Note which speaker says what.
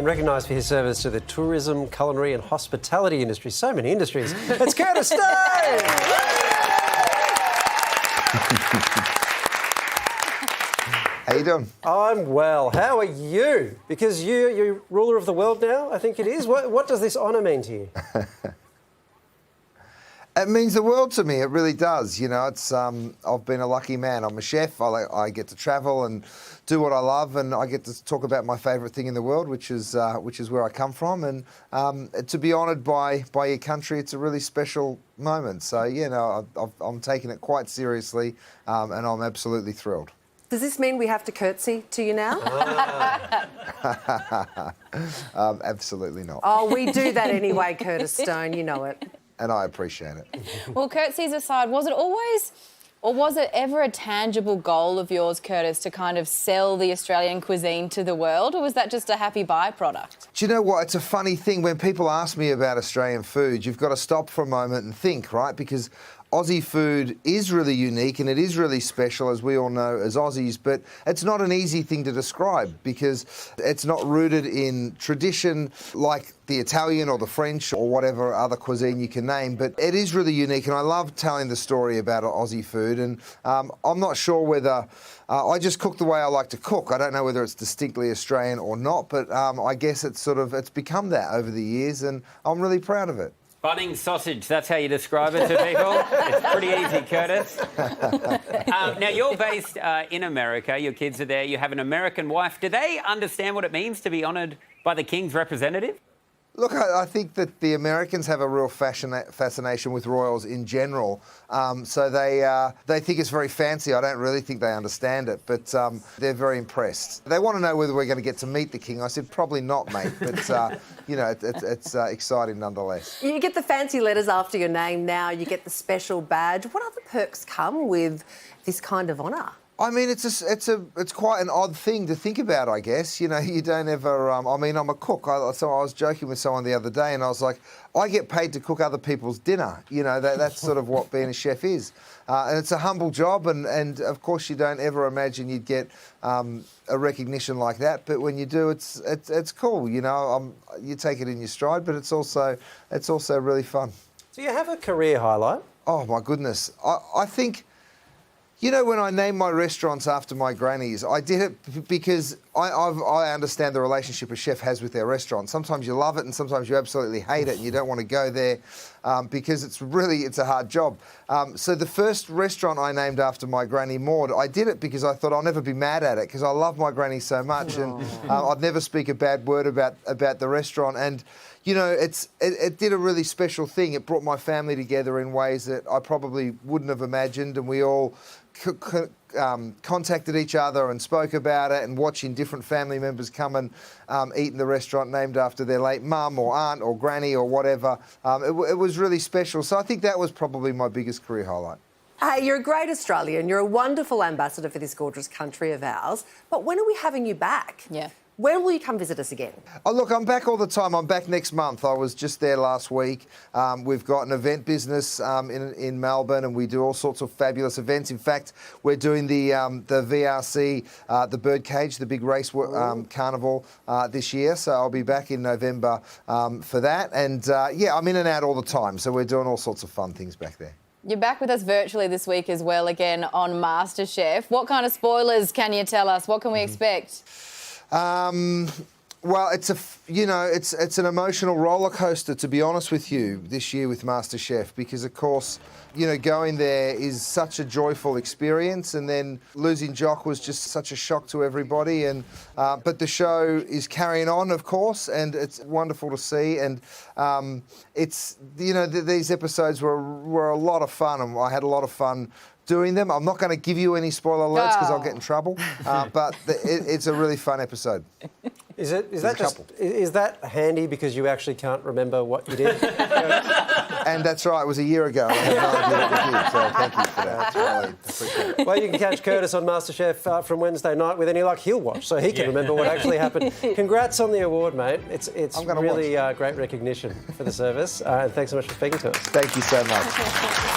Speaker 1: and recognised for his service to the tourism, culinary and hospitality industry. So many industries. It's Curtis Stone!
Speaker 2: How you doing?
Speaker 1: I'm well. How are you? Because you're ruler of the world now, I think it is. What does this honour mean to you?
Speaker 2: It means the world to me. It really does. You know, it's I've been a lucky man. I'm a chef. I get to travel and do what I love, and I get to talk about my favourite thing in the world, which is where I come from. And to be honoured by your country, it's a really special moment. So you know, I'm taking it quite seriously, and I'm absolutely thrilled.
Speaker 3: Does this mean we have to curtsy to you now?
Speaker 2: Absolutely not.
Speaker 3: Oh, we do that anyway, Curtis Stone, you know it.
Speaker 2: And I appreciate it.
Speaker 4: Well, curtsies aside, was it always, or was it ever a tangible goal of yours, Curtis, to kind of sell the Australian cuisine to the world, or was that just a happy byproduct?
Speaker 2: Do you know what? It's a funny thing. When people ask me about Australian food, you've got to stop for a moment and think, right? Because Aussie food is really unique and it is really special, as we all know as Aussies, but it's not an easy thing to describe because it's not rooted in tradition like the Italian or the French or whatever other cuisine you can name, but it is really unique, and I love telling the story about Aussie food. And I'm not sure whether I just cook the way I like to cook. I don't know whether it's distinctly Australian or not, but I guess it's become that over the years, and I'm really proud of it.
Speaker 5: Bunnings sausage, that's how you describe it to people. It's pretty easy, Curtis. Now, you're based in America. Your kids are there. You have an American wife. Do they understand what it means to be honoured by the King's representative?
Speaker 2: Look, I think that the Americans have a real fascination with royals in general. So they think it's very fancy. I don't really think they understand it, but they're very impressed. They want to know whether we're going to get to meet the King. I said, probably not, mate, but, you know, it's exciting nonetheless.
Speaker 3: You get the fancy letters after your name now, you get the special badge. What other perks come with this kind of honour?
Speaker 2: I mean, it's quite an odd thing to think about, I guess. You know, you don't ever... I mean, I'm a cook. So I was joking with someone the other day and I was like, I get paid to cook other people's dinner. You know, that's sort of what being a chef is. And it's a humble job and of course you don't ever imagine you'd get a recognition like that. But when you do, it's cool. You know, you take it in your stride, but it's also really fun.
Speaker 1: Do you have a career highlight?
Speaker 2: Oh, my goodness. I think... You know, when I named my restaurants after my grannies, I did it because I understand the relationship a chef has with their restaurant. Sometimes you love it and sometimes you absolutely hate it and you don't want to go there because it's a hard job. So the first restaurant I named after my granny Maud, I did it because I thought I'll never be mad at it because I love my granny so much and I'd never speak a bad word about the restaurant. And you know, it did a really special thing. It brought my family together in ways that I probably wouldn't have imagined, and we all contacted each other and spoke about it, and watching different family members come and eat in the restaurant named after their late mum or aunt or granny or whatever. It was really special. So I think that was probably my biggest career highlight.
Speaker 3: Hey, you're a great Australian. You're a wonderful ambassador for this gorgeous country of ours. But when are we having you back?
Speaker 4: Yeah.
Speaker 3: When will you come visit us again?
Speaker 2: Oh, look, I'm back all the time. I'm back next month. I was just there last week. We've got an event business in Melbourne, and we do all sorts of fabulous events. In fact, we're doing the VRC, the Birdcage, the big race carnival this year. So I'll be back in November for that. And, yeah, I'm in and out all the time. So we're doing all sorts of fun things back there.
Speaker 4: You're back with us virtually this week as well, again on MasterChef. What kind of spoilers can you tell us? What can we expect?
Speaker 2: Well, it's an emotional roller coaster, to be honest with you, this year with MasterChef, because of course, you know, going there is such a joyful experience, and then losing Jock was just such a shock to everybody. And but the show is carrying on, of course, and it's wonderful to see. And it's, you know, these episodes were a lot of fun, and I had a lot of fun doing them. I'm not going to give you any spoiler alerts because I'll get in trouble, but it's a really fun episode.
Speaker 1: Is that handy because you actually can't remember what you did?
Speaker 2: And that's right, it was a year ago. I had no idea what we did, so thank you for that. I really appreciate it.
Speaker 1: Well, you can catch Curtis on MasterChef from Wednesday night. With any luck, he'll watch, so he can remember what actually happened. Congrats on the award, mate. It's really great recognition for the service, and thanks so much for speaking to us.
Speaker 2: Thank you so much.